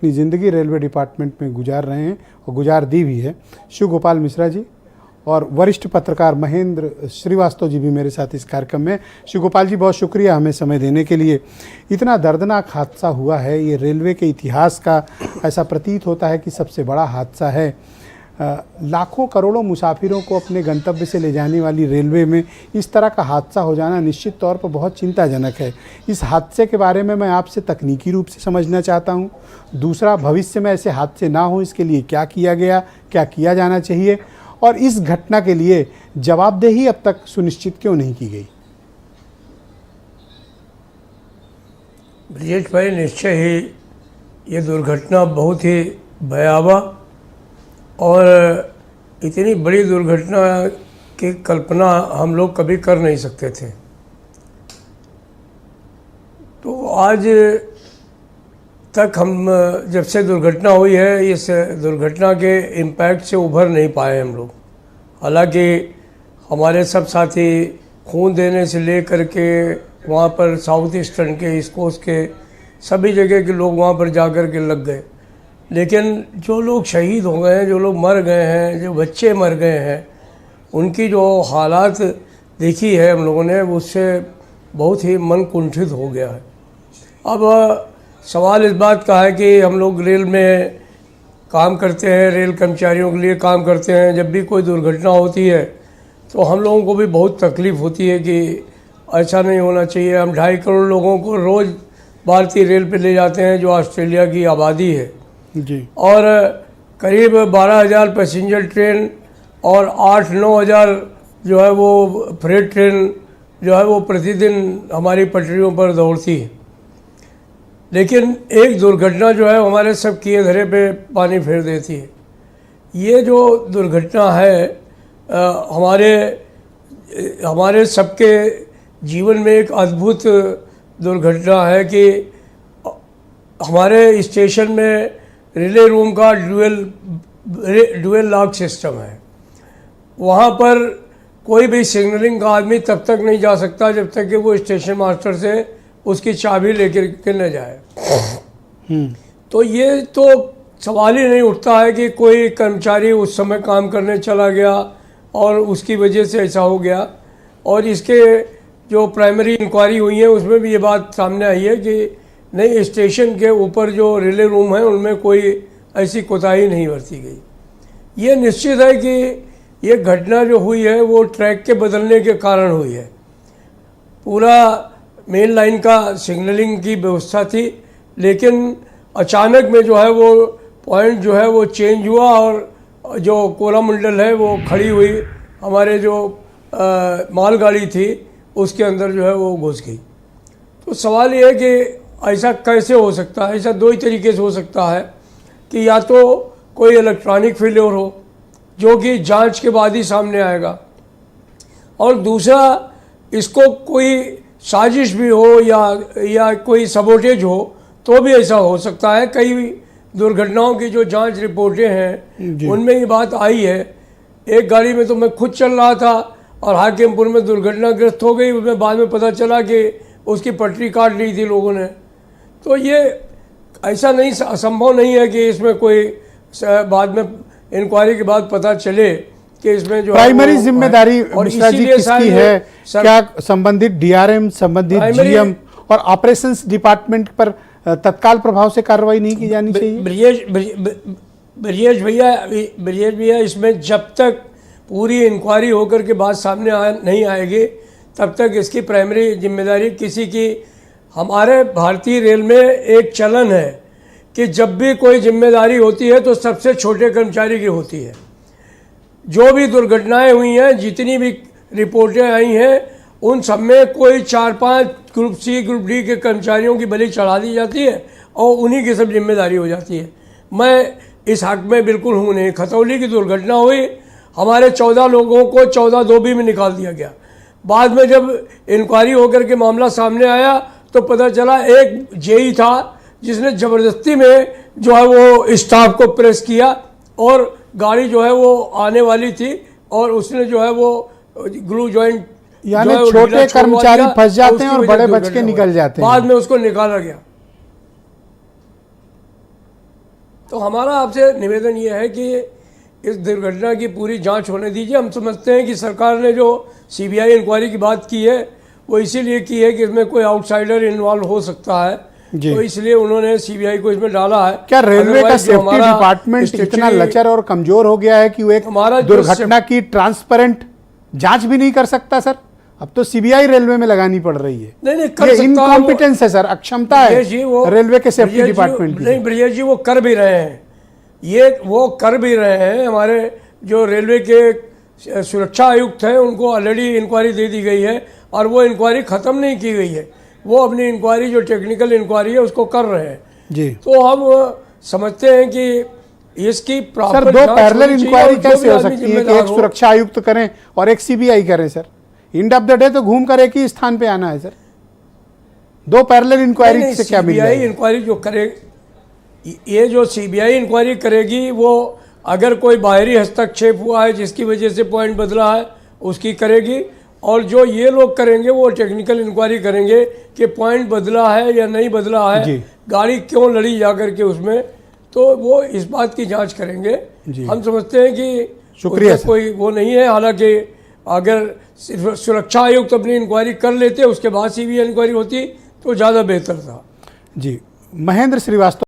अपनी ज़िंदगी railway department में गुजार रहे हैं और गुजार दी भी है। शिव गोपाल मिश्रा जी और वरिष्ठ पत्रकार महेंद्र श्रीवास्तव जी भी मेरे साथ इस कार्यक्रम में। शिव गोपाल जी, बहुत शुक्रिया हमें समय देने के लिए। इतना दर्दनाक हादसा हुआ है, ये रेलवे के इतिहास का ऐसा प्रतीत होता है कि सबसे बड़ा हादसा है। लाखों करोड़ों मुसाफिरों को अपने गंतव्य से ले जाने वाली रेलवे में इस तरह का हादसा हो जाना निश्चित तौर पर बहुत चिंताजनक है। इस हादसे के बारे में मैं आपसे तकनीकी रूप से समझना चाहता हूं। दूसरा, भविष्य में ऐसे हादसे ना हो इसके लिए क्या किया गया, क्या किया जाना चाहिए, और इस घटना के लिए जवाबदेही अब तक सुनिश्चित क्यों नहीं की गई। ब्रिजेश भाई, निश्चय ही ये दुर्घटना बहुत ही भयावह और इतनी बड़ी दुर्घटना की कल्पना हम लोग कभी कर नहीं सकते थे। तो आज तक हम जब से दुर्घटना हुई है, इस दुर्घटना के इम्पैक्ट से उभर नहीं पाए हम लोग। हालांकि हमारे सब साथी खून देने से ले कर के वहाँ पर साउथ ईस्टर्न के, ईस्ट कोस्ट के सभी जगह के लोग वहाँ पर जा कर के लग गए, लेकिन जो लोग शहीद हो गए हैं, जो लोग मर गए हैं, जो बच्चे मर गए हैं, उनकी जो हालात देखी है हम लोगों ने, उससे बहुत ही मन कुंठित हो गया है। अब सवाल इस बात का है कि हम लोग रेल में काम करते हैं, रेल कर्मचारियों के लिए काम करते हैं। जब भी कोई दुर्घटना होती है तो हम लोगों को भी बहुत तकलीफ़ होती है कि ऐसा नहीं होना चाहिए। हम 2.5 करोड़ लोगों को रोज़ भारतीय रेल पे ले जाते हैं, जो ऑस्ट्रेलिया की आबादी है जी, और करीब 12,000 पैसेंजर ट्रेन और 8-9 हज़ार जो है वो फ्रेट ट्रेन जो है वो प्रतिदिन हमारी पटरियों पर दौड़ती है। लेकिन एक दुर्घटना जो है हमारे सब किए धरे पे पानी फेर देती है। ये जो दुर्घटना है हमारे सबके जीवन में एक अद्भुत दुर्घटना है कि हमारे स्टेशन में रिले रूम का ड्यूअल लॉक सिस्टम है। वहाँ पर कोई भी सिग्नलिंग का आदमी तब तक नहीं जा सकता जब तक कि वो स्टेशन मास्टर से उसकी चाबी लेकर के न जाए। तो ये तो सवाल ही नहीं उठता है कि कोई कर्मचारी उस समय काम करने चला गया और उसकी वजह से ऐसा हो गया। और इसके जो प्राइमरी इंक्वायरी हुई है उसमें भी ये बात सामने आई है कि नहीं, स्टेशन के ऊपर जो रिले रूम है उनमें कोई ऐसी कोताही नहीं बरती गई। ये निश्चित है कि ये घटना जो हुई है वो ट्रैक के बदलने के कारण हुई है। पूरा मेन लाइन का सिग्नलिंग की व्यवस्था थी, लेकिन अचानक में जो है वो पॉइंट जो है वो चेंज हुआ और जो कोलामंडल है वो खड़ी हुई हमारे जो मालगाड़ी थी उसके अंदर जो है वो घुस गई। तो सवाल ये है कि ऐसा कैसे हो सकता है। ऐसा 2 ही तरीके से हो सकता है कि या तो कोई इलेक्ट्रॉनिक फेलियर हो जो कि जांच के बाद ही सामने आएगा, और दूसरा इसको कोई साजिश भी हो या कोई सबोटेज हो तो भी ऐसा हो सकता है। कई दुर्घटनाओं की जो जांच रिपोर्टें हैं उनमें ये बात आई है। एक गाड़ी में तो मैं खुद चल रहा था और हाकिमपुर में दुर्घटनाग्रस्त हो गई, उसमें बाद में पता चला कि उसकी पटरी काट ली थी लोगों ने। तो ये ऐसा नहीं, असंभव नहीं है कि इसमें कोई बाद में इंक्वायरी के बाद पता चले कि इसमें जो प्राइमरी जिम्मेदारी मिश्रा जी किसकी है? क्या संबंधित डीआरएम, संबंधित जीएम और ऑपरेशंस डिपार्टमेंट पर तत्काल प्रभाव से कार्रवाई नहीं की जानी चाहिए? ब्रिजेश भैया, इसमें जब तक पूरी इंक्वायरी होकर के बात सामने नहीं आएगी तब तक इसकी प्राइमरी जिम्मेदारी किसी की। हमारे भारतीय रेल में एक चलन है कि जब भी कोई जिम्मेदारी होती है तो सबसे छोटे कर्मचारी की होती है। जो भी दुर्घटनाएं हुई हैं, जितनी भी रिपोर्टें आई हैं, उन सब में कोई 4-5 ग्रुप सी, ग्रुप डी के कर्मचारियों की बलि चढ़ा दी जाती है और उन्हीं की सब जिम्मेदारी हो जाती है। मैं इस हक में बिल्कुल हूँ नहीं। खतौली की दुर्घटना हुई, हमारे 14 लोगों को 14-2 में निकाल दिया गया। बाद में जब इंक्वायरी होकर के मामला सामने आया तो पता चला एक जेई था जिसने ज़बरदस्ती में जो है वो स्टाफ को प्रेस किया और गाड़ी जो है वो आने वाली थी और उसने जो है वो ग्लू जॉइंट, यानी छोटे कर्मचारी फंस जाते हैं और बड़े बच के निकल जाते हैं। बाद में उसको निकाला गया। तो हमारा आपसे निवेदन ये है कि इस दुर्घटना की पूरी जांच होने दीजिए। हम समझते हैं कि सरकार ने जो सीबीआई इंक्वायरी की बात की है वो इसीलिए की है कि इसमें कोई आउटसाइडर इन्वॉल्व हो सकता है, जी। तो इसलिए उन्होंने सीबीआई को इसमें डाला है। क्या रेलवे का Otherwise जो सेफ्टी हमारा डिपार्टमेंट इतना statutory- लचर और कमजोर हो गया है कि वो एक हमारा जो दुर्घटना की ट्रांसपेरेंट जांच भी नहीं कर सकता सर? अब तो सीबीआई रेलवे में लगानी पड़ रही है। नहीं कर ये सकता है वो। इनकॉम्पिटेंस है सर, अक्षमता ब्रजेश जी, वो है रेलवे के सेफ्टी ब्रजेश जी, डिपार्टमेंट की। नहीं ब्रजेश जी, वो कर भी रहे हैं, ये वो कर भी रहे हैं। हमारे जो रेलवे के सुरक्षा आयुक्त हैं उनको ऑलरेडी इंक्वायरी दे दी गई है और वो इंक्वायरी ख़त्म नहीं की गई है, वो अपनी इंक्वायरी जो टेक्निकल इंक्वायरी है उसको कर रहे हैं। जी तो हम समझते हैं कि इसकी सर, प्रॉपर दो जांच पैरेलल होनी चाहिए इंक्वायरी और जो कैसे भी हो आदमी सकती है कि जिम्मेदार एक हो। सुरक्षा आयुक्त करें और एक सीबीआई करें sir? End of the day तो घूम कर एक ही स्थान पे आना है सर। दो पैरेलल इंक्वायरी से क्या मिल सीबीआई जाएगा? इंक्वायरी जो करे, ये जो सीबीआई इंक्वायरी करेगी वो अगर कोई बाहरी हस्तक्षेप हुआ है जिसकी वजह से पॉइंट बदला है उसकी करेगी, और जो ये लोग करेंगे वो टेक्निकल इंक्वायरी करेंगे कि पॉइंट बदला है या नहीं बदला जी। है, गाड़ी क्यों लड़ी जा करके उसमें, तो वो इस बात की जांच करेंगे। जी। हम समझते हैं कि शुक्रिया उसमें सर। कोई वो नहीं है। हालांकि अगर सिर्फ सुरक्षा आयुक्त अपनी इंक्वायरी कर लेते उसके बाद सीबीआई इंक्वायरी होती तो ज़्यादा बेहतर था। जी, महेंद्र श्रीवास्तव